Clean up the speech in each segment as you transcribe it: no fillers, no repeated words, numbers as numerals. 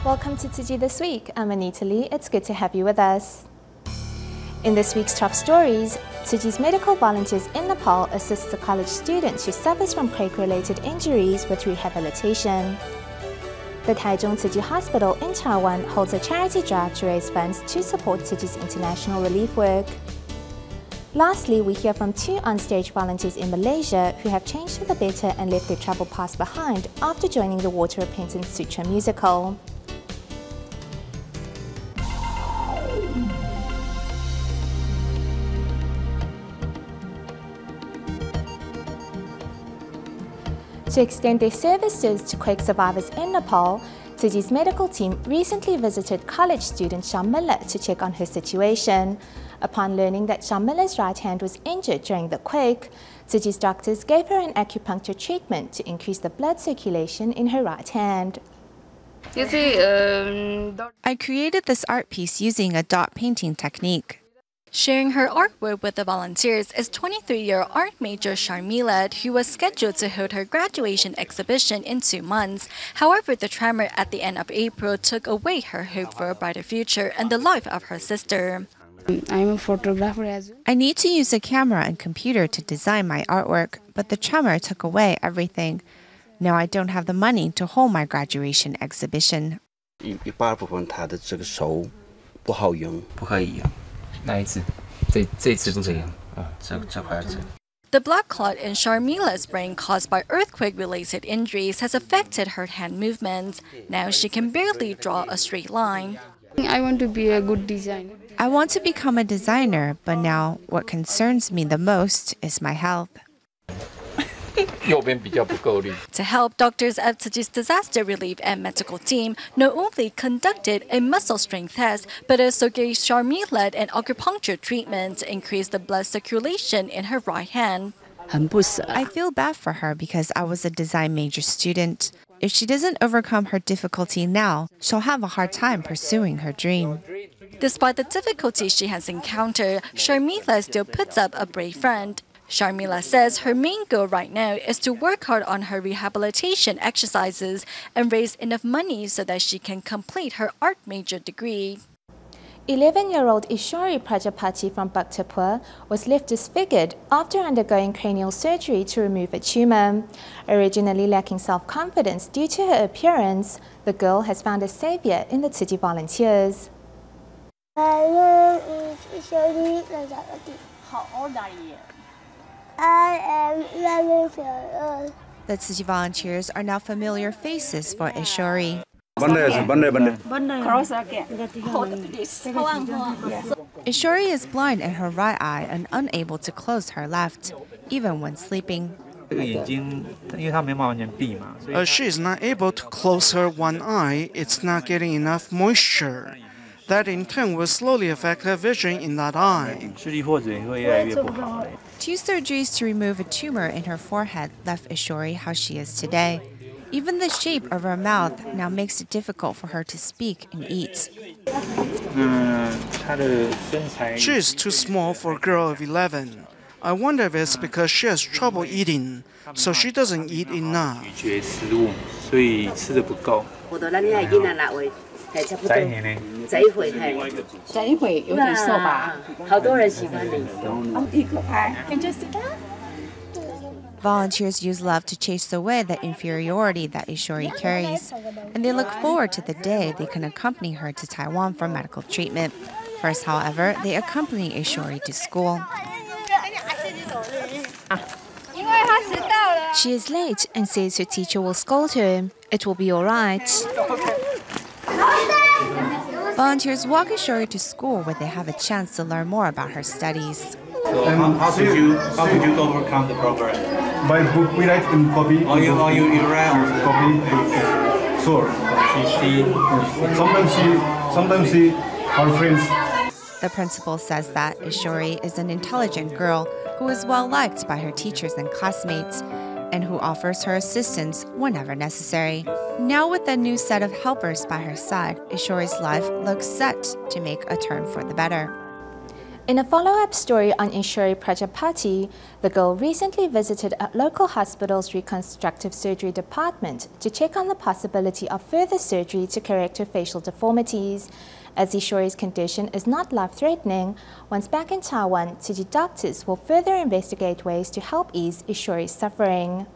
Welcome to Tzu Chi This Week. I'm Anita Lee. It's good to have you with us. In this week's top stories, Tzu Chi's medical volunteers in Nepal assist a college student who suffers from quake-related injuries with rehabilitation. The Taichung Tzu Chi Hospital in Taiwan holds a charity drive to raise funds to support Tzu Chi's international relief work. Lastly, we hear from two onstage volunteers in Malaysia who have changed for the better and left their troubled past behind after joining the Water Repentance Sutra musical. To extend their services to quake survivors in Nepal, Tzu Chi's medical team recently visited college student Sharmila to check on her situation. Upon learning that Sharmila's right hand was injured during the quake, Tzu Chi's doctors gave her an acupuncture treatment to increase the blood circulation in her right hand. I created this art piece using a dot painting technique. Sharing her artwork with the volunteers is 23-year art major Sharmila, who was scheduled to hold her graduation exhibition in 2 months. However, the tremor at the end of April took away her hope for a brighter future and the life of her sister. I'm a photographer as well. I need to use a camera and computer to design my artwork, but the tremor took away everything. Now I don't have the money to hold my graduation exhibition. 一半部分他的这个手不好用，不可以用。 哪一只？这只不可以用啊，这块子。 The blood clot in Sharmila's brain caused by earthquake-related injuries has affected her hand movements. Now she can barely draw a straight line. I want to be a good designer. I want to become a designer, but now what concerns me the most is my health. 右边比较不够力。 To help, doctors at Tzu Chi's disaster relief and medical team not only conducted a muscle strength test, but also gave Sharmila an acupuncture treatment to increase the blood circulation in her right hand. I feel bad for her because I was a design major student. If she doesn't overcome her difficulty now, she'll have a hard time pursuing her dream. Despite the difficulties she has encountered, Sharmila still puts up a brave front. Sharmila says her main goal right now is to work hard on her rehabilitation exercises and raise enough money so that she can complete her art major degree. 11-year-old Ishori Prajapati from Bhaktapur was left disfigured after undergoing cranial surgery to remove a tumor. Originally lacking self-confidence due to her appearance, the girl has found a savior in the Tzu Chi volunteers. My name is Ishori Prajapati. How old are you? I am 11 years old. The Tzu Chi volunteers are now familiar faces for Ishori. Close again. Hold this. Ishori is blind in her right eye and unable to close her left, even when sleeping. She is not able to close her one eye. It's not getting enough moisture. That in turn will slowly affect her vision in that eye. 2 surgeries to remove a tumor in her forehead left Ishori how she is today. Even the shape of her mouth now makes it difficult for her to speak and eat. She is too small for a girl of 11. I wonder if it's because she has trouble eating, so she doesn't eat enough. Volunteers use love to chase away the inferiority that Ishori carries, and they look forward to the day they can accompany her to Taiwan for medical treatment. First, however, they accompany Ishori to school. She is late and says her teacher will scold her. It will be all right. Volunteers walk Ishori to school where they have a chance to learn more about her studies. And how did you overcome the problem? By book we write in copy. You write copy sword. Sometimes she her friends. The principal says that Ishori is an intelligent girl who is well liked by her teachers and classmates, and who offers her assistance whenever necessary. Now with a new set of helpers by her side, Ishori's life looks set to make a turn for the better. In a follow-up story on Ishori Prajapati, the girl recently visited a local hospital's reconstructive surgery department to check on the possibility of further surgery to correct her facial deformities. As Ishori's condition is not life-threatening, once back in Taiwan, Tzu Chi doctors will further investigate ways to help ease Ishori's suffering.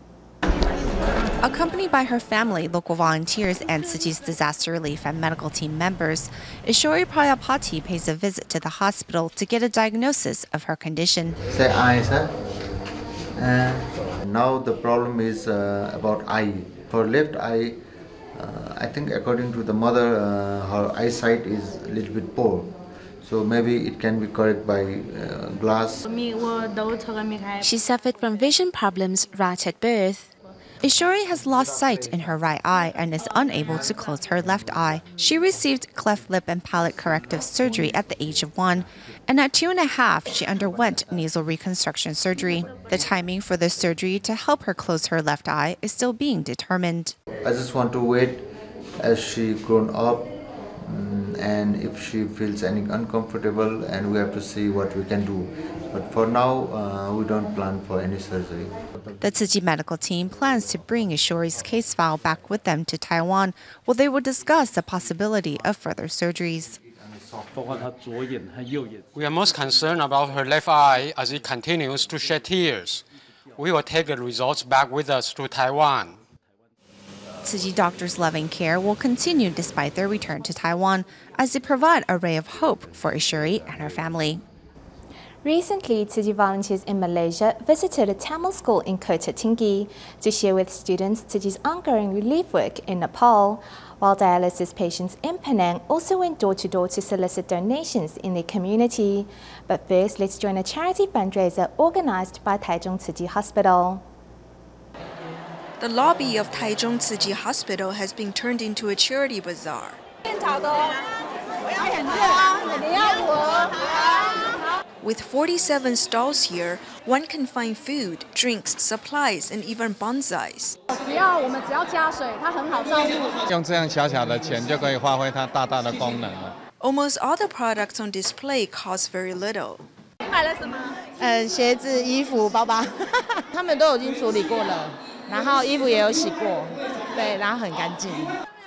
Accompanied by her family, local volunteers, and Tzu Chi's disaster relief and medical team members, Ishori Prajapati pays a visit to the hospital to get a diagnosis of her condition. Say eye, sir. Now the problem is about eye. For left eye, I think according to the mother, her eyesight is a little bit poor. So maybe it can be corrected by glass. She suffered from vision problems right at birth. Ishori has lost sight in her right eye and is unable to close her left eye. She received cleft lip and palate corrective surgery at the age of 1, and at 2.5, she underwent nasal reconstruction surgery. The timing for the surgery to help her close her left eye is still being determined. I just want to wait as she grown up, and if she feels any uncomfortable, and we have to see what we can do. But for now, we don't plan for any surgery. The Tzu Chi medical team plans to bring Ishori's case file back with them to Taiwan, where they will discuss the possibility of further surgeries. We are most concerned about her left eye as it continues to shed tears. We will take the results back with us to Taiwan. Tzu Chi doctors' loving care will continue despite their return to Taiwan, as they provide a ray of hope for Ishori and her family. Recently, Tzu Chi volunteers in Malaysia visited a Tamil school in Kota Tinggi to share with students Tzu Chi's ongoing relief work in Nepal, while dialysis patients in Penang also went door-to-door to solicit donations in their community. But first, let's join a charity fundraiser organized by Taichung Tzu Chi Hospital. The lobby of Taichung Tzu Chi Hospital has been turned into a charity bazaar. With 47 stalls here, one can find food, drinks, supplies, and even bonsais. Almost all the products on display cost very little.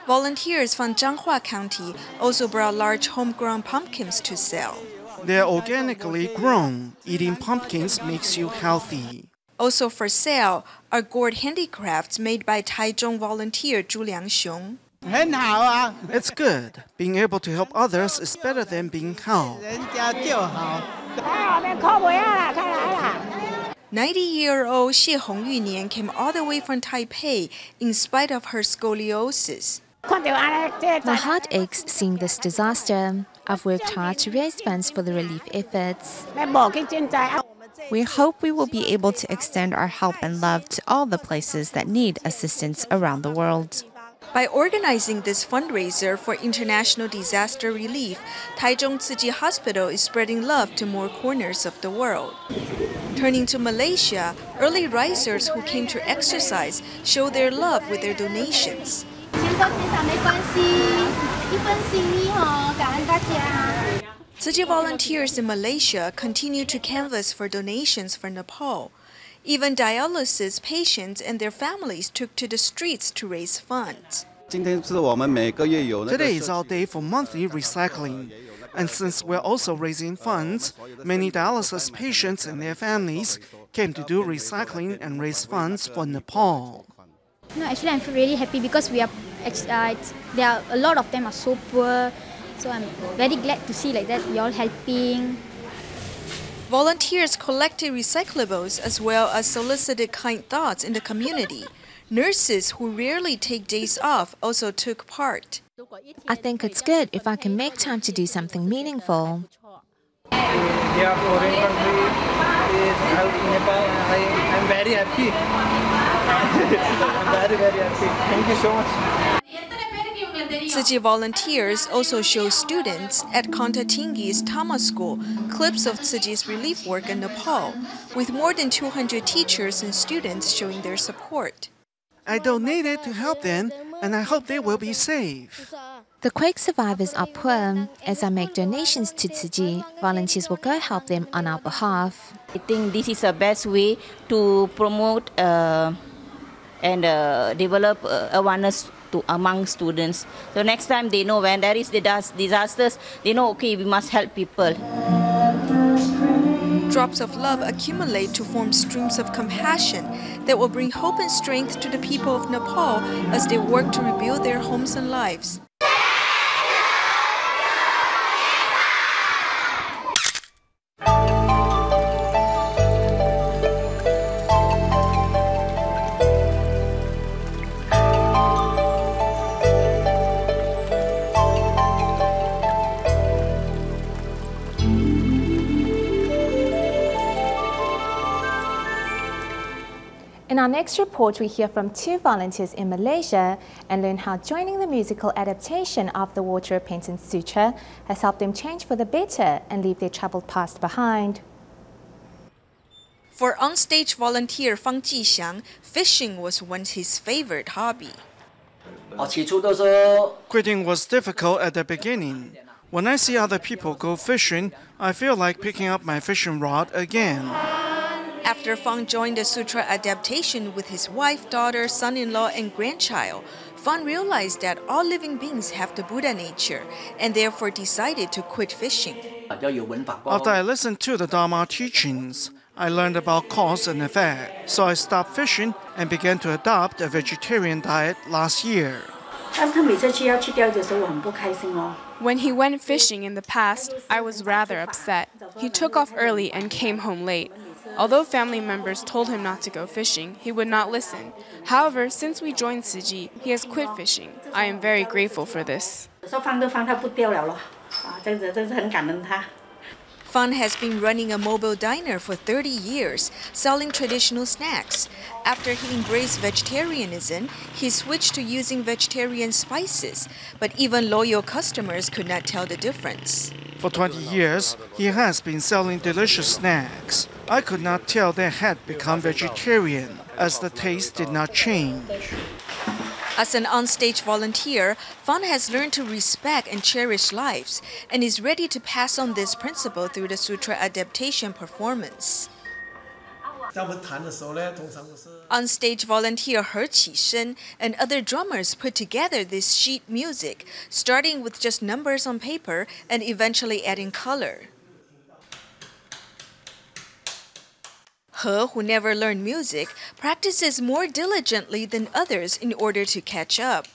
Volunteers from Zhanghua County also brought large homegrown pumpkins to sell. They're organically grown. Eating pumpkins makes you healthy. Also for sale are gourd handicrafts made by Taichung volunteer Zhu Liangxiong. It's good. Being able to help others is better than being helped. 90-year-old Xie Hongyunian came all the way from Taipei in spite of her scoliosis. My heart aches seeing this disaster. I've worked hard to raise funds for the relief efforts. We hope we will be able to extend our help and love to all the places that need assistance around the world. By organizing this fundraiser for international disaster relief, Taichung Tzu Chi Hospital is spreading love to more corners of the world. Turning to Malaysia, early risers who came to exercise show their love with their donations. Tzu Chi volunteers in Malaysia continue to canvass for donations for Nepal. Even dialysis patients and their families took to the streets to raise funds. Today is our day for monthly recycling. And since we're also raising funds, many dialysis patients and their families came to do recycling and raise funds for Nepal. No, actually I'm really happy because there are a lot of them are so poor. So I'm very glad to see like that we all helping. Volunteers collected recyclables as well as solicited kind thoughts in the community. Nurses who rarely take days off also took part. I think it's good if I can make time to do something meaningful. Yeah, foreign country is helping Nepal. I'm very happy. I'm very happy. Thank you so much. Tzu Chi volunteers also show students at Kota Tinggi's Tama School clips of Tzu Chi's relief work in Nepal, with more than 200 teachers and students showing their support. I donated to help them and I hope they will be safe. The quake survivors are poor. As I make donations to Tzu Chi, volunteers will go help them on our behalf. I think this is the best way to promote and develop awareness among students. So next time they know when there is disasters, they know, okay, we must help people. Drops of love accumulate to form streams of compassion that will bring hope and strength to the people of Nepal as they work to rebuild their homes and lives. In our next report, we hear from 2 volunteers in Malaysia and learn how joining the musical adaptation of the Water Repentance Sutra has helped them change for the better and leave their troubled past behind. For onstage volunteer Fang Jixiang, fishing was once his favorite hobby. Quitting was difficult at the beginning. When I see other people go fishing, I feel like picking up my fishing rod again. After Fang joined the sutra adaptation with his wife, daughter, son-in-law, and grandchild, Fang realized that all living beings have the Buddha nature and therefore decided to quit fishing. After I listened to the Dharma teachings, I learned about cause and effect, so I stopped fishing and began to adopt a vegetarian diet last year. When he went fishing in the past, I was rather upset. He took off early and came home late. Although family members told him not to go fishing, he would not listen. However, since we joined Tzu Chi, he has quit fishing. I am very grateful for this. Fan has been running a mobile diner for 30 years, selling traditional snacks. After he embraced vegetarianism, he switched to using vegetarian spices, but even loyal customers could not tell the difference. For 20 years, he has been selling delicious snacks. I could not tell they had become vegetarian, as the taste did not change. As an onstage volunteer, Fan has learned to respect and cherish lives and is ready to pass on this principle through the sutra adaptation performance. Onstage volunteer He启生and other drummers put together this sheet music, starting with just numbers on paper and eventually adding color. He, who never learned music, practices more diligently than others in order to catch up.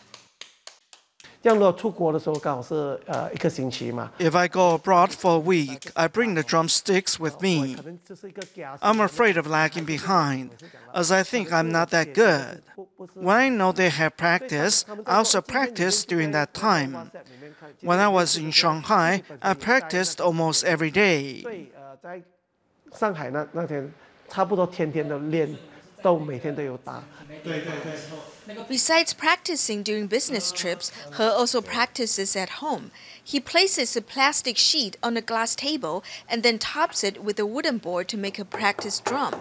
If I go abroad for a week, I bring the drumsticks with me. I'm afraid of lagging behind, as I think I'm not that good. When I know they have practice, I also practice during that time. When I was in Shanghai, I practiced almost every day. Besides practicing during business trips, He also practices at home. He places a plastic sheet on a glass table and then tops it with a wooden board to make a practice drum.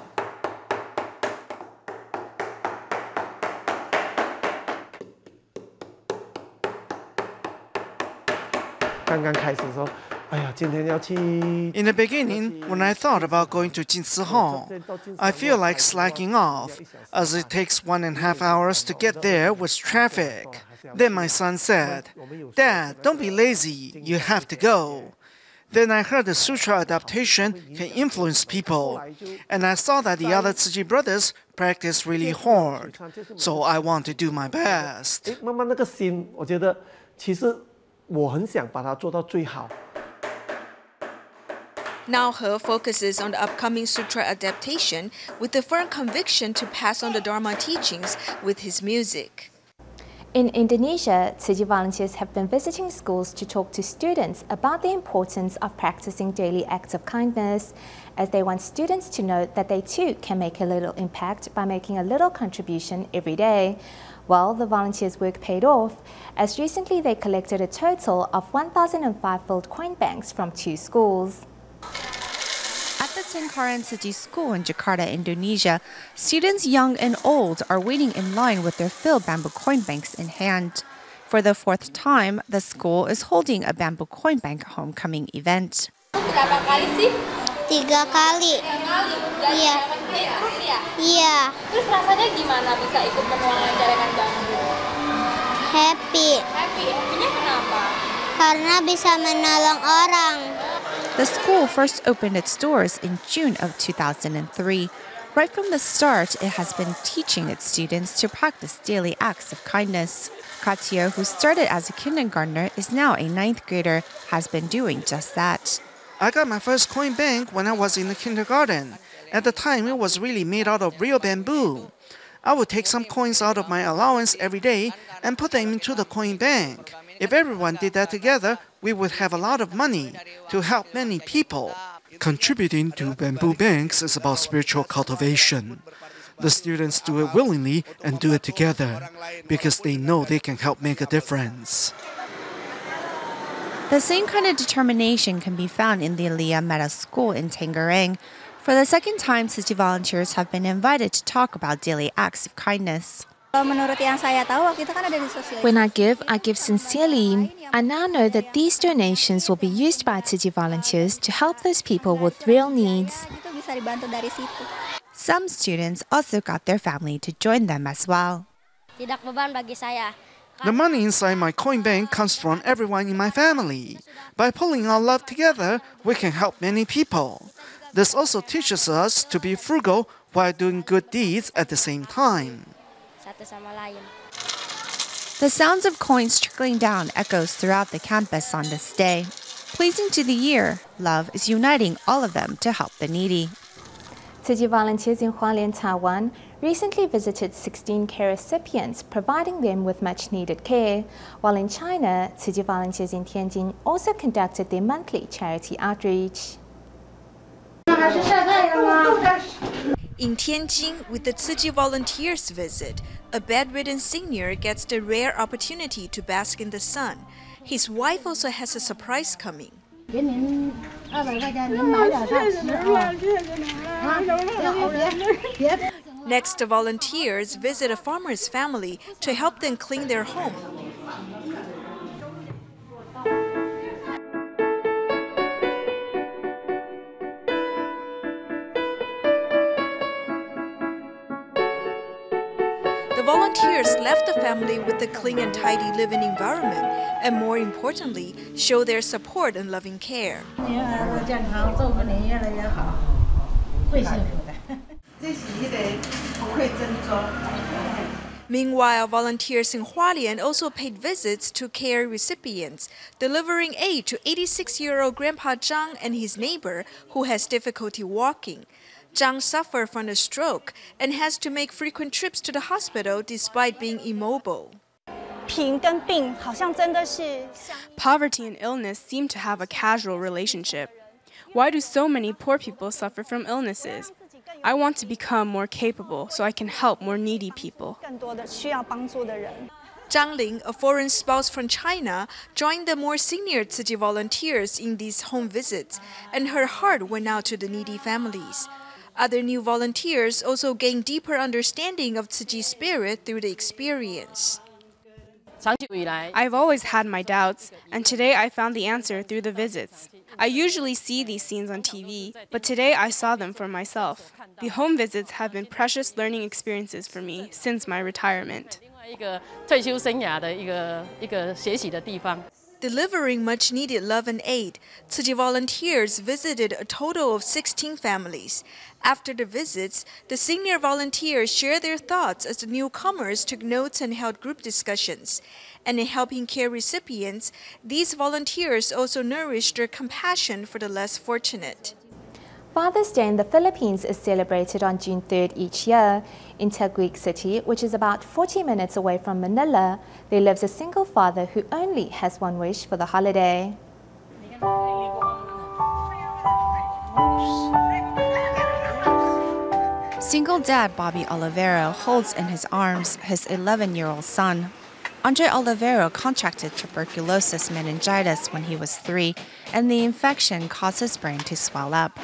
In the beginning, when I thought about going to Jinsi Hall, I feel like slacking off, as it takes 1.5 hours to get there with traffic. Then my son said, "Dad, don't be lazy, you have to go." Then I heard the sutra adaptation can influence people, and I saw that the other Tzu Chi brothers practice really hard, so I want to do my best. Now He focuses on the upcoming sutra adaptation with the firm conviction to pass on the Dharma teachings with his music. In Indonesia, Tzu Chi volunteers have been visiting schools to talk to students about the importance of practicing daily acts of kindness, as they want students to know that they too can make a little impact by making a little contribution every day. Well, the volunteers' work paid off, as recently they collected a total of 1,005 filled coin banks from 2 schools. At the Sangkaran Tzu Chi School in Jakarta, Indonesia, students young and old are waiting in line with their filled bamboo coin banks in hand. For the fourth time, the school is holding a bamboo coin bank homecoming event. Berapa kali sih? 3 kali. Iya. Iya. Terus rasanya gimana bisa ikut menuangkan jaringan bambu? Happy. Happy-nya kenapa? Karena bisa menolong orang. The school first opened its doors in June of 2003. Right from the start, it has been teaching its students to practice daily acts of kindness. Katya, who started as a kindergartner, is now a 9th grader, has been doing just that. I got my first coin bank when I was in the kindergarten. At the time, it was really made out of real bamboo. I would take some coins out of my allowance every day and put them into the coin bank. If everyone did that together, we would have a lot of money to help many people. Contributing to bamboo banks is about spiritual cultivation. The students do it willingly and do it together because they know they can help make a difference. The same kind of determination can be found in the Aliyah Metta School in Tangerang. For the second time, Tzu Chi volunteers have been invited to talk about daily acts of kindness. When I give sincerely. I now know that these donations will be used by Tzu Chi volunteers to help those people with real needs. Some students also got their family to join them as well. The money inside my coin bank comes from everyone in my family. By pulling our love together, we can help many people. This also teaches us to be frugal while doing good deeds at the same time. The sounds of coins trickling down echoes throughout the campus on this day. Pleasing to the ear, love is uniting all of them to help the needy. Tzu Chi volunteers in Hualien, Taiwan, recently visited 16 care recipients, providing them with much-needed care. While in China, Tzu Chi volunteers in Tianjin also conducted their monthly charity outreach. In Tianjin, with the Tzu Chi volunteers visit, a bedridden senior gets the rare opportunity to bask in the sun. His wife also has a surprise coming. Next, the volunteers visit a farmer's family to help them clean their home. The volunteers left the family with a clean and tidy living environment, and more importantly, show their support and loving care. Meanwhile, volunteers in Hualien also paid visits to care recipients, delivering aid to 86-year-old Grandpa Zhang and his neighbor who has difficulty walking. Zhang suffered from a stroke and has to make frequent trips to the hospital despite being immobile. Poverty and illness seem to have a casual relationship. Why do so many poor people suffer from illnesses? I want to become more capable so I can help more needy people. Zhang Ling, a foreign spouse from China, joined the more senior Tzu Chi volunteers in these home visits, and her heart went out to the needy families. Other new volunteers also gained deeper understanding of Tzu Chi spirit through the experience. I've always had my doubts, and today I found the answer through the visits. I usually see these scenes on TV, but today I saw them for myself. The home visits have been precious learning experiences for me since my retirement. Delivering much-needed love and aid, Tzu Chi volunteers visited a total of 16 families. After the visits, the senior volunteers shared their thoughts as the newcomers took notes and held group discussions. And in helping care recipients, these volunteers also nourished their compassion for the less fortunate. Father's Day in the Philippines is celebrated on June 3rd each year. In Taguig City, which is about 40 minutes away from Manila, there lives a single father who only has one wish for the holiday. Single dad Bobby Olivero holds in his arms his 11-year-old son. Andre Olivero contracted tuberculosis meningitis when he was 3, and the infection caused his brain to swell up.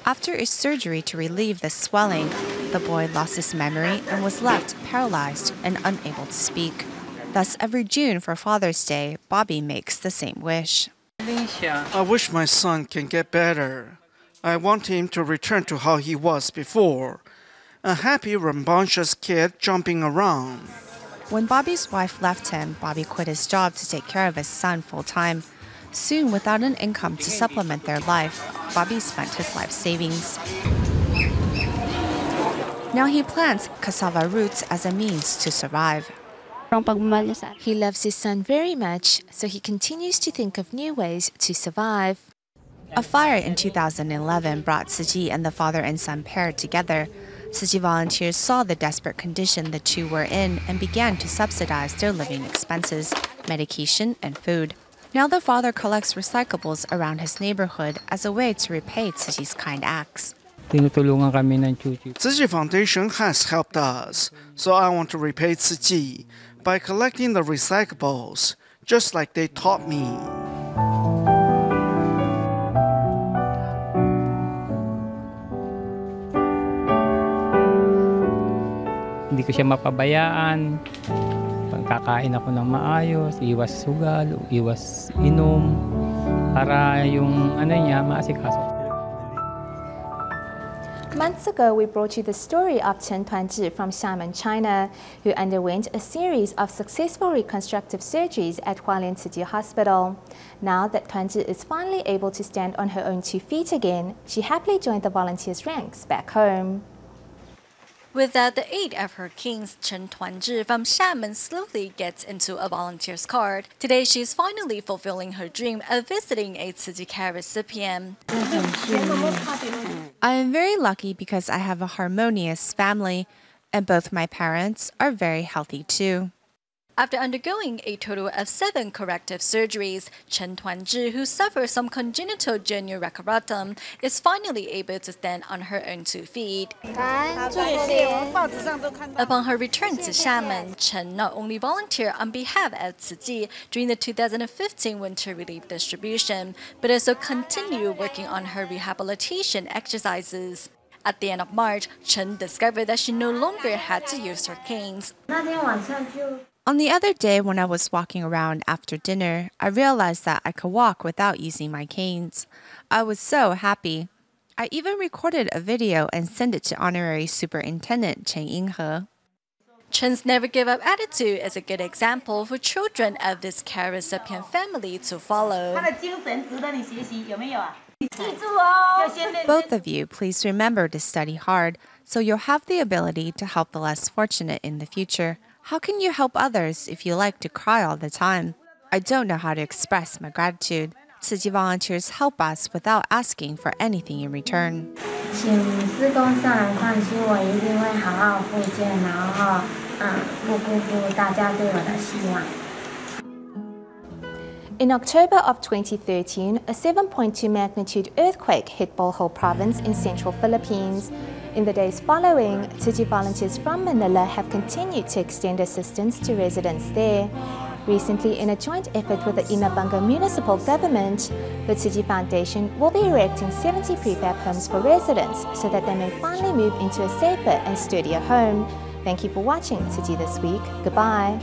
After a surgery to relieve the swelling, the boy lost his memory and was left paralyzed and unable to speak. Thus, every June for Father's Day, Bobby makes the same wish. I wish my son can get better. I want him to return to how he was before. A happy, rambunctious kid jumping around. When Bobby's wife left him, Bobby quit his job to take care of his son full-time. Soon, without an income to supplement their life, Bobby spent his life savings. Now he plants cassava roots as a means to survive. He loves his son very much, so he continues to think of new ways to survive. A fire in 2011 brought Tzu Chi and the father and son pair together. Tzu Chi volunteers saw the desperate condition the two were in and began to subsidize their living expenses, medication, and food. Now the father collects recyclables around his neighborhood as a way to repay Tzu Chi's kind acts. Tzu Chi Foundation has helped us, so I want to repay Tzu Chi by collecting the recyclables, just like they taught me. Hindi ko siya mapabayaan. Pagkakain ako ng maayos, iwas sugal, iwas inom, para yung niya maasikaso. Months ago, we brought you the story of Chen Tuanzhi from Xiamen, China, who underwent a series of successful reconstructive surgeries at Hualien Tzu Chi Hospital. Now that Tuanzhi is finally able to stand on her own 2 feet again, she happily joined the volunteers' ranks back home. Without the aid of her kings, Chen Tuanzhi from Xiamen slowly gets into a volunteer's card. Today, she is finally fulfilling her dream of visiting a Tzu Chi care recipient. I am very lucky because I have a harmonious family, and both my parents are very healthy too. After undergoing a total of 7 corrective surgeries, Chen Tuanzhi, who suffers from congenital genital recuratum, is finally able to stand on her own 2 feet. Upon her return to Xiamen, Chen not only volunteered on behalf of Tzu Chi during the 2015 winter relief distribution, but also continued working on her rehabilitation exercises. At the end of March, Chen discovered that she no longer had to use her canes. On the other day, when I was walking around after dinner, I realized that I could walk without using my canes. I was so happy. I even recorded a video and sent it to Honorary Superintendent Chen Yinghe. Chen's never give up attitude is a good example for children of this care recipient family to follow. Both of you, please remember to study hard so you'll have the ability to help the less fortunate in the future. How can you help others if you like to cry all the time? I don't know how to express my gratitude. Tzu Chi volunteers help us without asking for anything in return. In October of 2013, a 7.2 magnitude earthquake hit Bohol province in central Philippines. In the days following, Tzu Chi volunteers from Manila have continued to extend assistance to residents there. Recently, in a joint effort with the Imabanga municipal government, the Tzu Chi Foundation will be erecting 70 prefab homes for residents so that they may finally move into a safer and sturdier home. Thank you for watching Tzu Chi This Week. Goodbye.